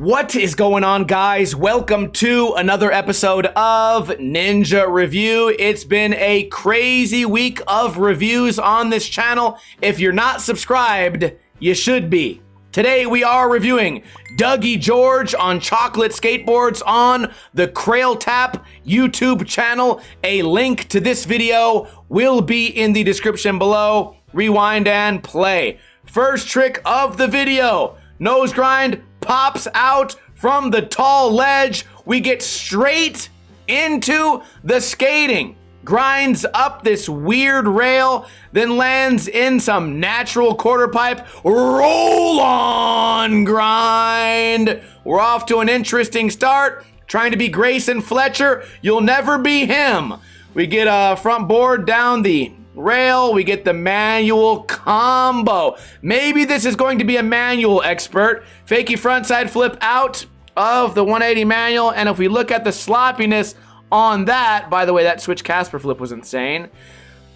What is going on, guys? Welcome to another episode of Ninja Review. It's been a crazy week of reviews on this channel. If you're not subscribed, you should be. Today we are reviewing Dougie George on chocolate skateboards on the Crail Tap YouTube channel. A link to this video will be in the description below. Rewind and play. First trick of the video, nose grind, pops out from the tall ledge. We get straight into the skating. Grinds up this weird rail, then lands in some natural quarter pipe. Roll on grind. We're off to an interesting start. Trying to be Grayson Fletcher. You'll never be him. We get a front board down the rail. We get the manual combo. Maybe this is going to be a manual expert. Fakie frontside flip out of the 180 manual. And if we look at the sloppiness on that, by the way, that switch Casper flip was insane.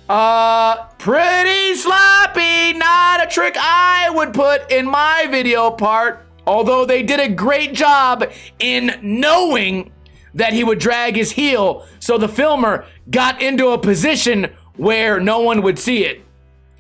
Pretty sloppy. Not a trick I would put in my video part. Although they did a great job in knowing that he would drag his heel, so the filmer got into a position where no one would see it.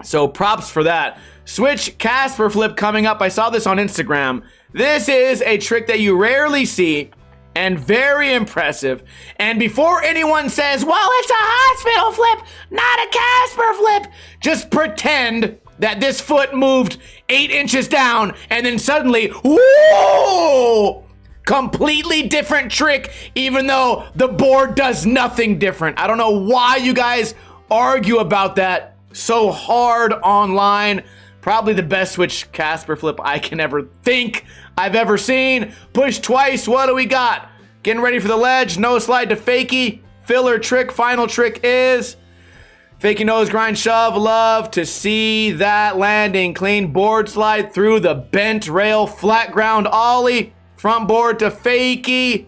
So props for that. Switch Casper flip coming up. I saw this on Instagram. This is a trick that you rarely see and very impressive. And before anyone says, well, it's a hospital flip, not a Casper flip, just pretend that this foot moved 8 inches down and then suddenly, whoa! Completely different trick, even though the board does nothing different. I don't know why you guys argue about that so hard online. Probably the best switch Casper flip I can ever think I've ever seen. Push twice. What do we got? Getting ready for the ledge. No slide to fakie. Filler trick. Final trick is fakie nose grind shove. Love to see that landing. Clean board slide through the bent rail. Flat ground ollie. Front board to fakie.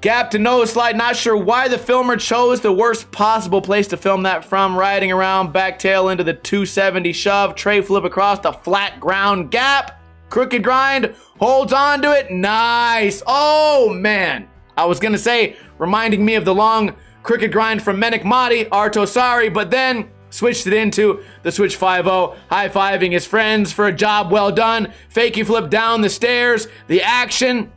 Gap to nose slide. Not sure why the filmer chose the worst possible place to film that from. Riding around, back tail into the 270 shove. Tray flip across the flat ground gap. Crooked grind. Holds on to it. Nice. Oh, man. I was going to say, reminding me of the long crooked grind from Menik Madi, Arto Sari, but then switched it into the switch 5-0. High-fiving his friends for a job well done. Fakie flip down the stairs. The action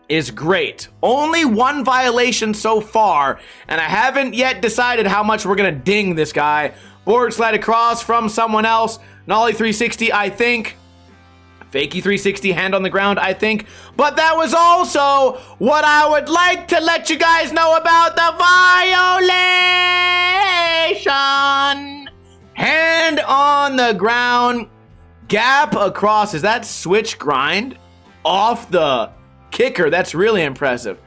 is great. Only one violation so far, and I haven't yet decided how much we're gonna ding this guy. Board slide across from someone else. Nollie 360, I think. Fakie 360, hand on the ground, I think. But that was also what I would like to let you guys know about the violation. Hand on the ground, gap across. Is that switch grind off the kicker? That's really impressive.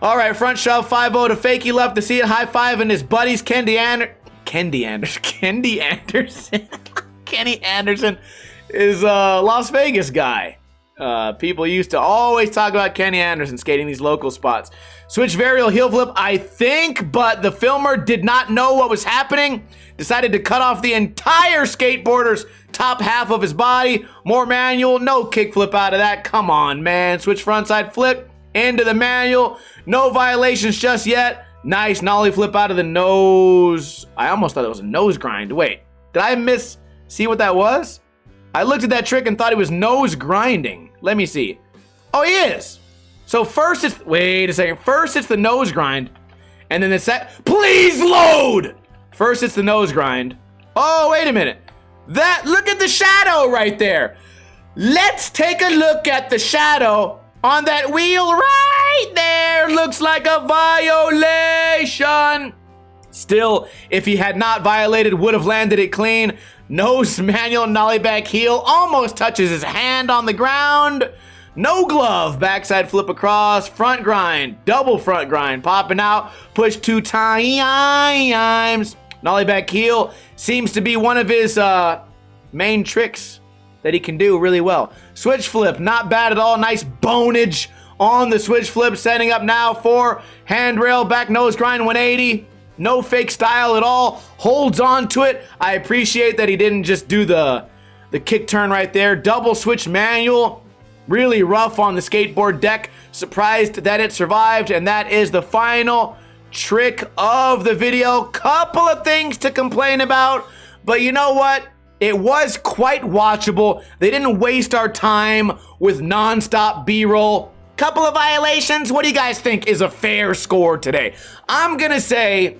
All right, front shove 5-0 to fakie. Left to see it. High five and his buddies. Kenny Anderson is a Las Vegas guy. People used to always talk about Kenny Anderson skating these local spots. Switch varial heel flip, I think, but the filmer did not know what was happening. Decided to cut off the entire skateboarder's top half of his body. More manual, no kick flip out of that. Come on, man. Switch frontside flip into the manual. No violations just yet. Nice nollie flip out of the nose. I almost thought it was a nose grind. Wait, did I see what that was? I looked at that trick and thought he was nose grinding. Let me see. Oh, he is. So first it's, wait a second. First it's the nose grind. And then the please load. First it's the nose grind. Oh, wait a minute. Look at the shadow right there. Let's take a look at the shadow on that wheel right there. Looks like a violation. Still, if he had not violated, would have landed it clean. Nose manual, nollie back heel, almost touches his hand on the ground. No glove, backside flip across, front grind, double front grind, popping out, push 2 times. Nollie back heel seems to be one of his main tricks that he can do really well. Switch flip, not bad at all, nice bonage on the switch flip, setting up now for handrail, back nose grind 180. No fake style at all. Holds on to it. I appreciate that he didn't just do the kick turn right there. Double switch manual. really rough on the skateboard deck. Surprised that it survived, and that is the final trick of the video. Couple of things to complain about, but you know what? It was quite watchable. They didn't waste our time with non-stop B-roll. Couple of violations. What do you guys think is a fair score today? I'm gonna say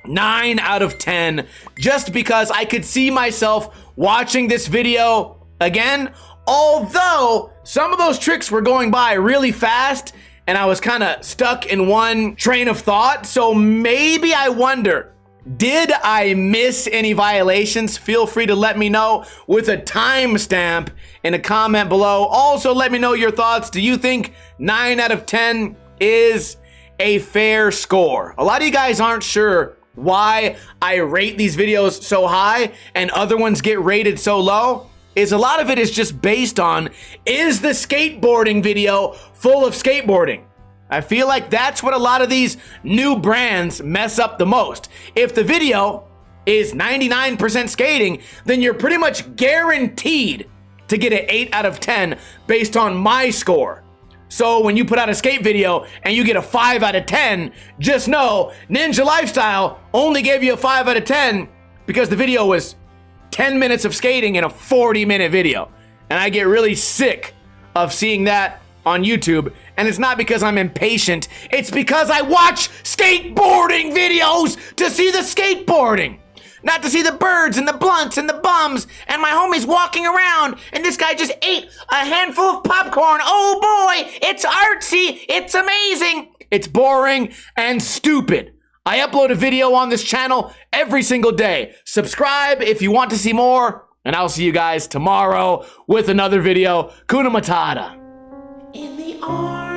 9 out of 10, just because I could see myself watching this video again, although some of those tricks were going by really fast and I was kind of stuck in one train of thought. So maybe I wonder, did I miss any violations? Feel free to let me know with a timestamp in a comment below. Also, let me know your thoughts. Do you think 9 out of 10 is a fair score? A lot of you guys aren't sure why I rate these videos so high and other ones get rated so low. A lot of it is just based on, is the skateboarding video full of skateboarding? I feel like that's what a lot of these new brands mess up the most. If the video is 99% skating, then you're pretty much guaranteed to get an 8 out of 10 based on my score. So when you put out a skate video and you get a 5 out of 10, just know Ninja Lifestyle only gave you a 5 out of 10 because the video was 10 minutes of skating in a 40-minute video. And I get really sick of seeing that on YouTube. And it's not because I'm impatient. It's because I watch skateboarding videos to see the skateboarding. Not to see the birds and the blunts and the bums and my homies walking around and this guy just ate a handful of popcorn. Oh boy, it's artsy, it's amazing. It's boring and stupid. I upload a video on this channel every single day. Subscribe if you want to see more, and I'll see you guys tomorrow with another video. Kuna Matata. In the arms